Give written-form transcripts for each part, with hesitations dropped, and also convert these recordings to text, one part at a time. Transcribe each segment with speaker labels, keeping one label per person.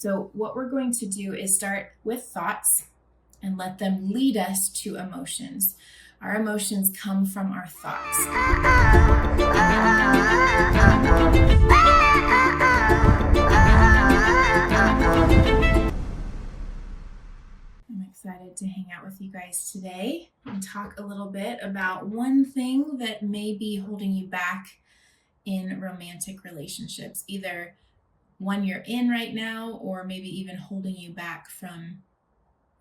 Speaker 1: So what we're going to do is start with thoughts and let them lead us to emotions. Our emotions come from our thoughts. I'm excited to hang out with you guys today and talk a little bit about one thing that may be holding you back in romantic relationships, either one you're in right now, or maybe even holding you back from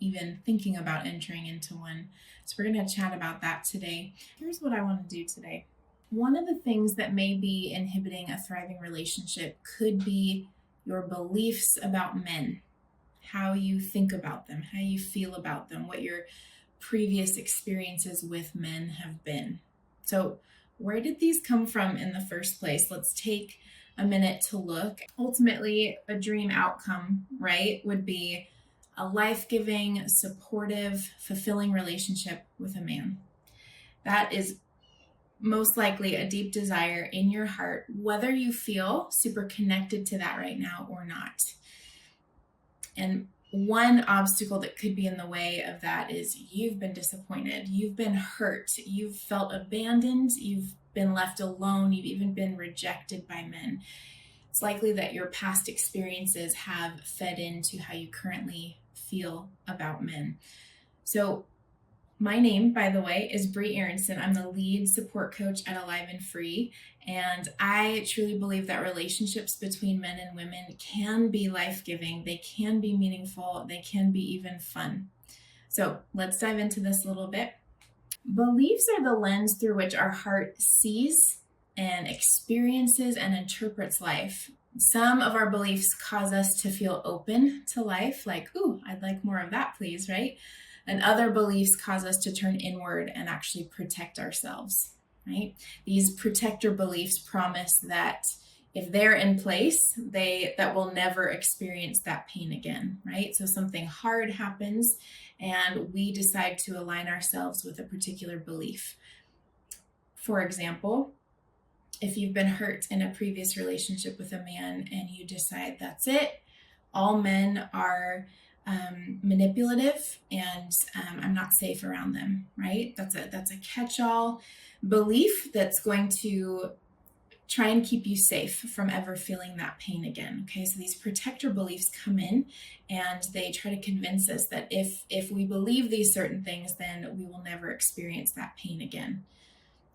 Speaker 1: even thinking about entering into one. So we're going to chat about that today. Here's what I want to do today. One of the things that may be inhibiting a thriving relationship could be your beliefs about men, how you think about them, how you feel about them, what your previous experiences with men have been. So where did these come from in the first place? Let's take a minute to look. Ultimately, a dream outcome, right, would be a life-giving, supportive, fulfilling relationship with a man. That is most likely a deep desire in your heart, whether you feel super connected to that right now or not. And one obstacle that could be in the way of that is you've been disappointed, you've been hurt, you've felt abandoned, you've been left alone, you've even been rejected by men. It's likely that your past experiences have fed into how you currently feel about men. So my name, by the way, is Brie Aronson. I'm the lead support coach at Alive and Free, and I truly believe that relationships between men and women can be life-giving, they can be meaningful, they can be even fun. So let's dive into this a little bit. Beliefs are the lens through which our heart sees and experiences and interprets life. Some of our beliefs cause us to feel open to life, like, ooh, I'd like more of that, please, right? And other beliefs cause us to turn inward and actually protect ourselves, right? These protector beliefs promise that if they're in place, that we'll never experience that pain again, right? So something hard happens and we decide to align ourselves with a particular belief. For example, if you've been hurt in a previous relationship with a man and you decide that's it, all men are manipulative and I'm not safe around them, right? That's a catch-all belief that's going to try and keep you safe from ever feeling that pain again. Okay, so these protector beliefs come in and they try to convince us that if we believe these certain things, then we will never experience that pain again.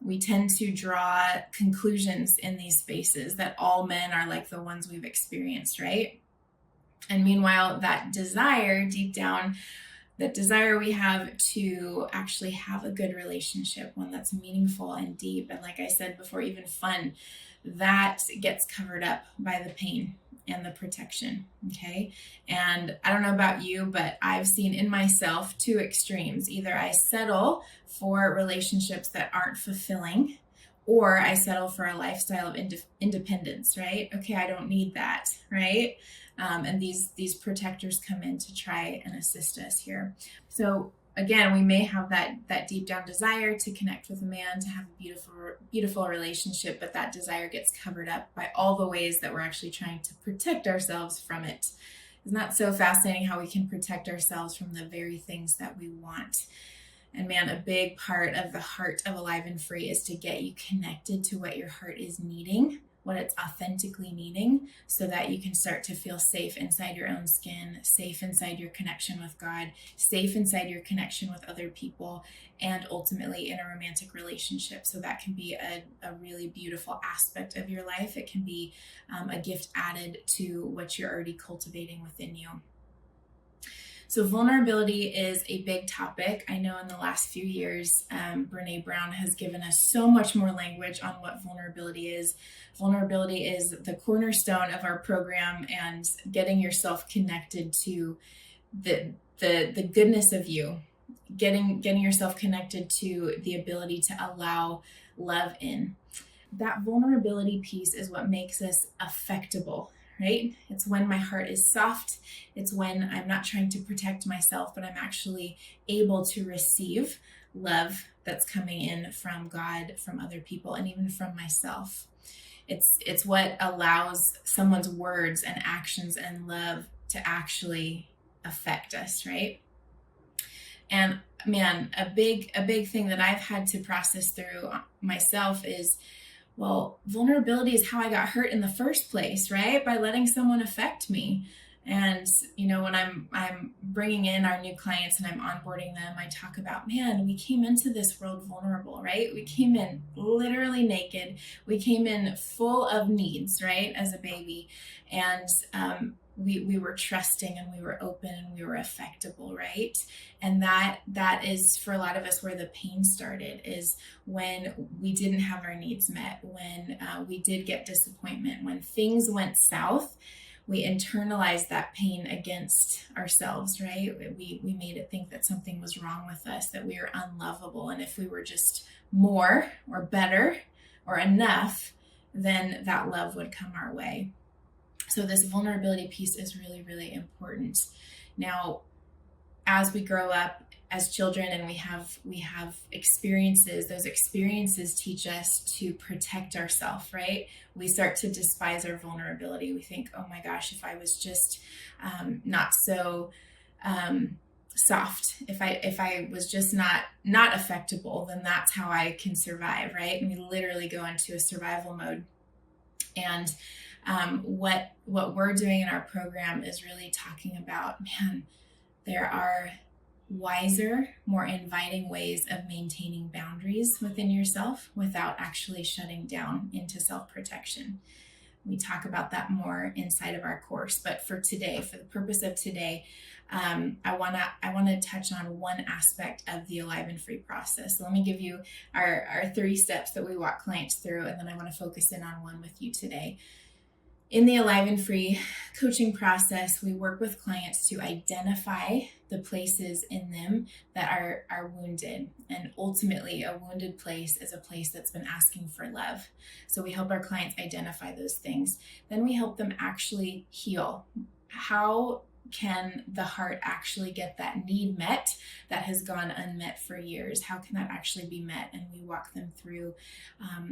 Speaker 1: We tend to draw conclusions in these spaces that all men are like the ones we've experienced, right? And meanwhile, that desire deep down, that desire we have to actually have a good relationship, one that's meaningful and deep, and like I said before, even fun, that gets covered up by the pain and the protection, okay? And I don't know about you, but I've seen in myself two extremes. Either I settle for relationships that aren't fulfilling, or I settle for a lifestyle of independence, right? Okay, I don't need that, right? And these protectors come in to try and assist us here. So again, we may have that deep down desire to connect with a man, to have a beautiful relationship, but that desire gets covered up by all the ways that we're actually trying to protect ourselves from it. Isn't that so fascinating how we can protect ourselves from the very things that we want? And man, a big part of the heart of Alive and Free is to get you connected to what your heart is needing, what it's authentically needing, so that you can start to feel safe inside your own skin, safe inside your connection with God, safe inside your connection with other people, and ultimately in a romantic relationship. So that can be a really beautiful aspect of your life. It can be a gift added to what you're already cultivating within you. So vulnerability is a big topic. I know in the last few years, Brene Brown has given us so much more language on what vulnerability is. Vulnerability is the cornerstone of our program, and getting yourself connected to the goodness of you, getting yourself connected to the ability to allow love in. That vulnerability piece is what makes us affectable. Right? It's when my heart is soft. It's when I'm not trying to protect myself, but I'm actually able to receive love that's coming in from God, from other people, and even from myself. It's what allows someone's words and actions and love to actually affect us, right? And man, a big thing that I've had to process through myself is, well, vulnerability is how I got hurt in the first place, right? By letting someone affect me. And, when I'm bringing in our new clients and I'm onboarding them, I talk about, man, we came into this world vulnerable, right? We came in literally naked. We came in full of needs, right? As a baby. And, we were trusting and we were open and we were affectable, right? And that is for a lot of us where the pain started, is when we didn't have our needs met, when we did get disappointment, when things went south. We internalized that pain against ourselves, right? We made it think that something was wrong with us, that we were unlovable. And if we were just more or better or enough, then that love would come our way. So this vulnerability piece is really, really important. Now, as we grow up as children and we have experiences, those experiences teach us to protect ourselves, right? We start to despise our vulnerability. We think, oh my gosh, if I was just not so soft, if I was just not affectable, then that's how I can survive, right? And we literally go into a survival mode. And what we're doing in our program is really talking about, man, there are wiser, more inviting ways of maintaining boundaries within yourself without actually shutting down into self-protection. We talk about that more inside of our course, but for today, for the purpose of today, I wanna touch on one aspect of the Alive and Free process. So let me give you our 3 steps that we walk clients through, and then I want to focus in on one with you today. In the Alive and Free coaching process, we work with clients to identify the places in them that are wounded. And ultimately, a wounded place is a place that's been asking for love. So we help our clients identify those things. Then we help them actually heal. How can the heart actually get that need met that has gone unmet for years? How can that actually be met? And we walk them through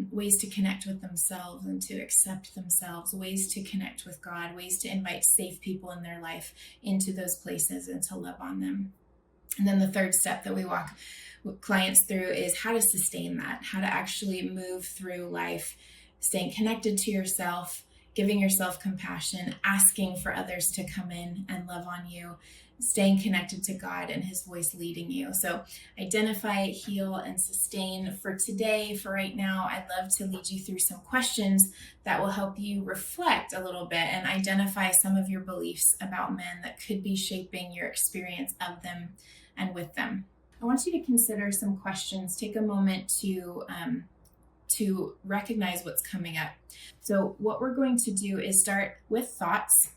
Speaker 1: ways to connect with themselves and to accept themselves, ways to connect with God, ways to invite safe people in their life into those places and to love on them. And then the third step that we walk clients through is how to sustain that, how to actually move through life, staying connected to yourself, giving yourself compassion, asking for others to come in and love on you, staying connected to God and His voice leading you. So identify, heal, and sustain. For today, for right now, I'd love to lead you through some questions that will help you reflect a little bit and identify some of your beliefs about men that could be shaping your experience of them and with them. I want you to consider some questions. Take a moment to recognize what's coming up. So what we're going to do is start with thoughts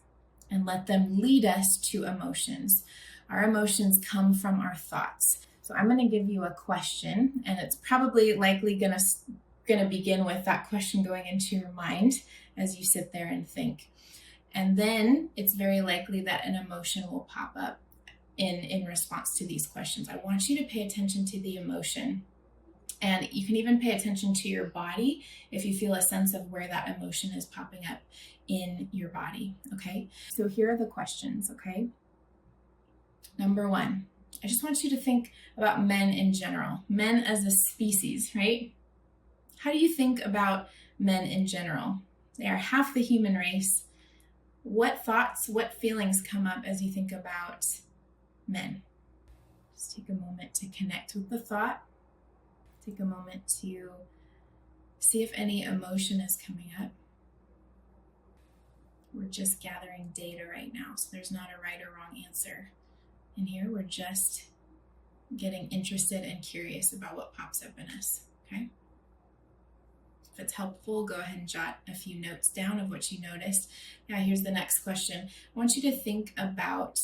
Speaker 1: and let them lead us to emotions. Our emotions come from our thoughts. So I'm going to give you a question, and it's probably likely going to begin with that question going into your mind as you sit there and think. And then it's very likely that an emotion will pop up in response to these questions. I want you to pay attention to the emotion. And you can even pay attention to your body if you feel a sense of where that emotion is popping up in your body, okay? So here are the questions, okay? Number 1, I just want you to think about men in general, men as a species, right? How do you think about men in general? They are half the human race. What thoughts, what feelings come up as you think about men? Just take a moment to connect with the thought. Take a moment to see if any emotion is coming up. We're just gathering data right now, so there's not a right or wrong answer. In here, we're just getting interested and curious about what pops up in us, okay? If it's helpful, go ahead and jot a few notes down of what you noticed. Now, here's the next question. I want you to think about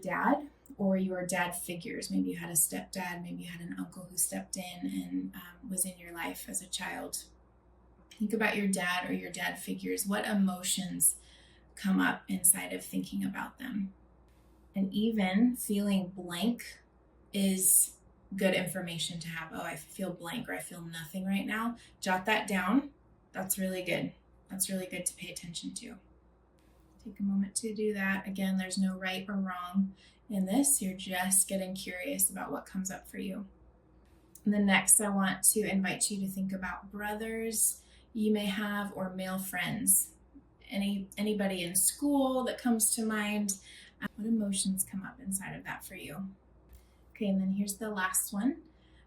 Speaker 1: dad or your dad figures. Maybe you had a stepdad, maybe you had an uncle who stepped in and was in your life as a child. Think about your dad or your dad figures. What emotions come up inside of thinking about them? And even feeling blank is good information to have. Oh, I feel blank or I feel nothing right now. Jot that down. That's really good. That's really good to pay attention to. Take a moment to do that. Again, there's no right or wrong in this. You're just getting curious about what comes up for you. And then next, I want to invite you to think about brothers you may have or male friends. Anybody in school that comes to mind. What emotions come up inside of that for you? Okay, and then here's the last one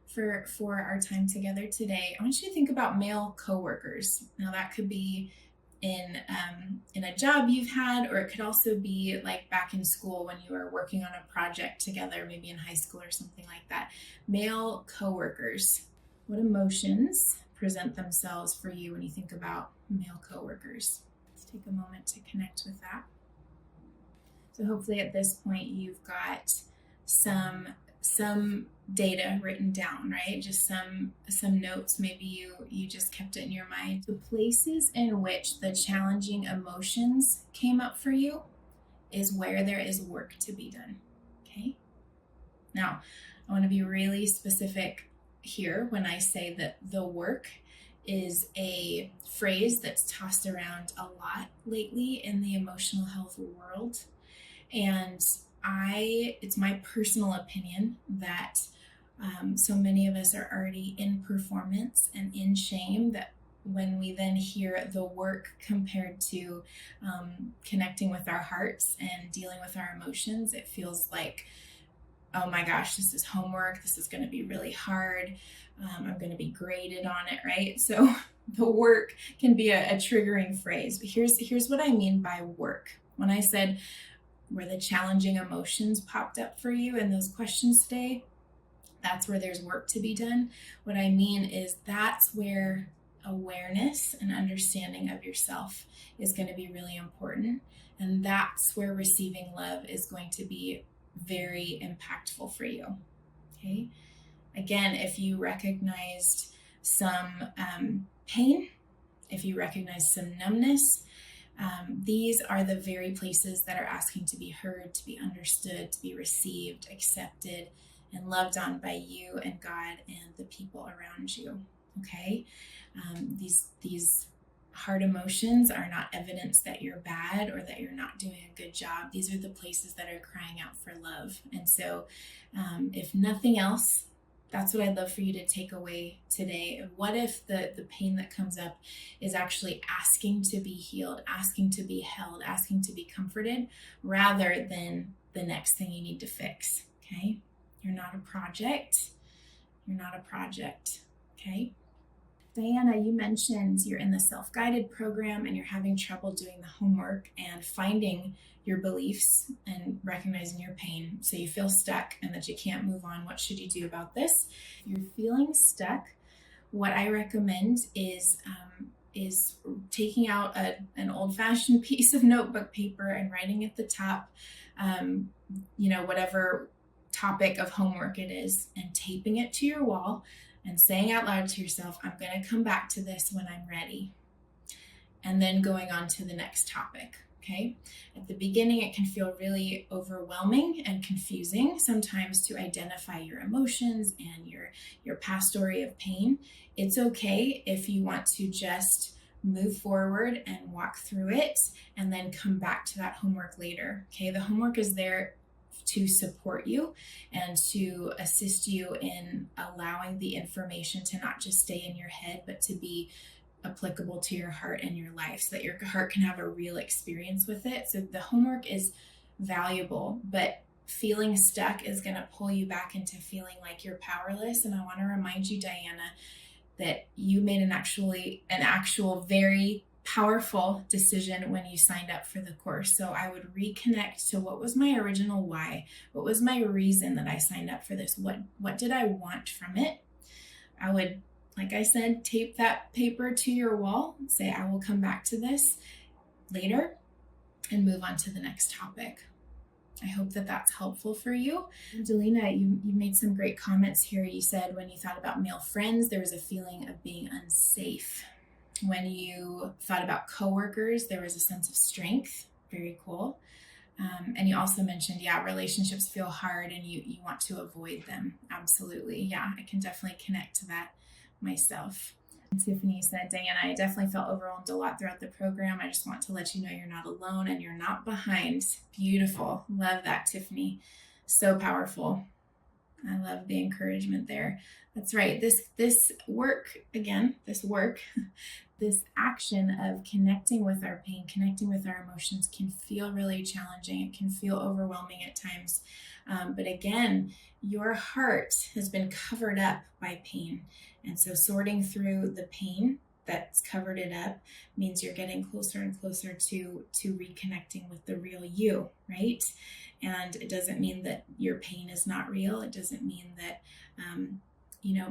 Speaker 1: for our time together today. I want you to think about male coworkers. Now that could be in a job you've had, or it could also be like back in school when you were working on a project together, maybe in high school or something like that. Male coworkers. What emotions present themselves for you when you think about male coworkers? Let's take a moment to connect with that. So hopefully at this point you've got some data written down, right? Just some notes. Maybe you just kept it in your mind. The places in which the challenging emotions came up for you is where there is work to be done. Okay. Now, I want to be really specific here when I say that the work is a phrase that's tossed around a lot lately in the emotional health world. And it's my personal opinion that so many of us are already in performance and in shame, that when we then hear the work compared to connecting with our hearts and dealing with our emotions, it feels like, oh my gosh, this is homework. This is going to be really hard. I'm going to be graded on it, right? So the work can be a triggering phrase. But here's what I mean by work. When I said where the challenging emotions popped up for you in those questions today, that's where there's work to be done. What I mean is that's where awareness and understanding of yourself is going to be really important. And that's where receiving love is going to be very impactful for you. Okay. Again, if you recognized some pain, if you recognize some numbness, these are the very places that are asking to be heard, to be understood, to be received, accepted, and loved on by you and God and the people around you. Okay? These hard emotions are not evidence that you're bad or that you're not doing a good job. These are the places that are crying out for love. And so if nothing else, that's what I'd love for you to take away today. What if the pain that comes up is actually asking to be healed, asking to be held, asking to be comforted, rather than the next thing you need to fix, okay? You're not a project. You're not a project, okay? Diana, you mentioned you're in the self-guided program and you're having trouble doing the homework and finding your beliefs and recognizing your pain. So you feel stuck and that you can't move on. What should you do about this? If you're feeling stuck, what I recommend is taking out an old-fashioned piece of notebook paper and writing at the top, whatever topic of homework it is, and taping it to your wall and saying out loud to yourself, I'm going to come back to this when I'm ready. And then going on to the next topic, okay? At the beginning, it can feel really overwhelming and confusing sometimes to identify your emotions and your past story of pain. It's okay if you want to just move forward and walk through it and then come back to that homework later, okay? The homework is there to support you and to assist you in allowing the information to not just stay in your head, but to be applicable to your heart and your life so that your heart can have a real experience with it. So the homework is valuable, but feeling stuck is going to pull you back into feeling like you're powerless. And I want to remind you, Diana, that you made an actual very powerful decision when you signed up for the course. So I would reconnect to what was my original why? What was my reason that I signed up for this? What did I want from it? I would, like I said, tape that paper to your wall, say, I will come back to this later, and move on to the next topic. I hope that that's helpful for you. Delina, you made some great comments here. You said when you thought about male friends, there was a feeling of being unsafe. When you thought about coworkers, there was a sense of strength. Very cool. And you also mentioned, relationships feel hard and you want to avoid them. Absolutely. Yeah, I can definitely connect to that myself. Tiffany said, Diana, I definitely felt overwhelmed a lot throughout the program. I just want to let you know you're not alone and you're not behind. Beautiful. Love that, Tiffany. So powerful. I love the encouragement there. That's right. This work, this action of connecting with our pain, connecting with our emotions can feel really challenging. It can feel overwhelming at times. But again, your heart has been covered up by pain. And so sorting through the pain that's covered it up means you're getting closer and closer to reconnecting with the real you, right? And it doesn't mean that your pain is not real. It doesn't mean that,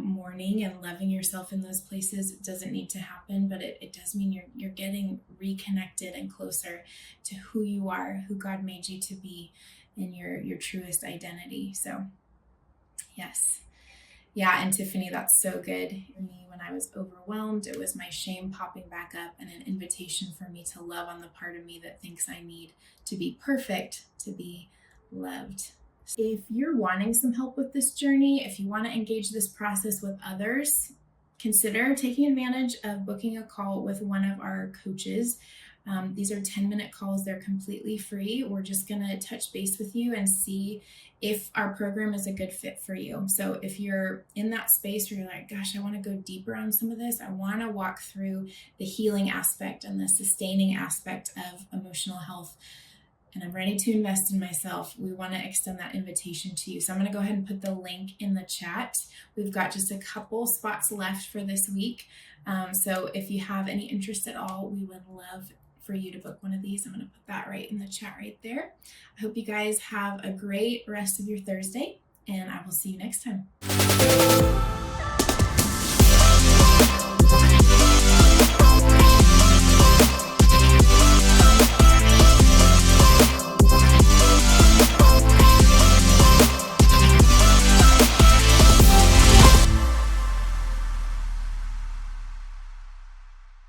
Speaker 1: mourning and loving yourself in those places doesn't need to happen, but it does mean you're getting reconnected and closer to who you are, who God made you to be, and your truest identity. So, yes. Yeah, and Tiffany, that's so good. For me, when I was overwhelmed, it was my shame popping back up and an invitation for me to love on the part of me that thinks I need to be perfect, to be loved. If you're wanting some help with this journey, if you want to engage this process with others, consider taking advantage of booking a call with one of our coaches. These are 10-minute calls. They're completely free. We're just going to touch base with you and see if our program is a good fit for you. So if you're in that space where you're like, gosh, I want to go deeper on some of this, I want to walk through the healing aspect and the sustaining aspect of emotional health, and I'm ready to invest in myself, we want to extend that invitation to you. So I'm going to go ahead and put the link in the chat. We've got just a couple spots left for this week. So if you have any interest at all, we would love for you to book one of these. I'm going to put that right in the chat right there. I hope you guys have a great rest of your Thursday, and I will see you next time.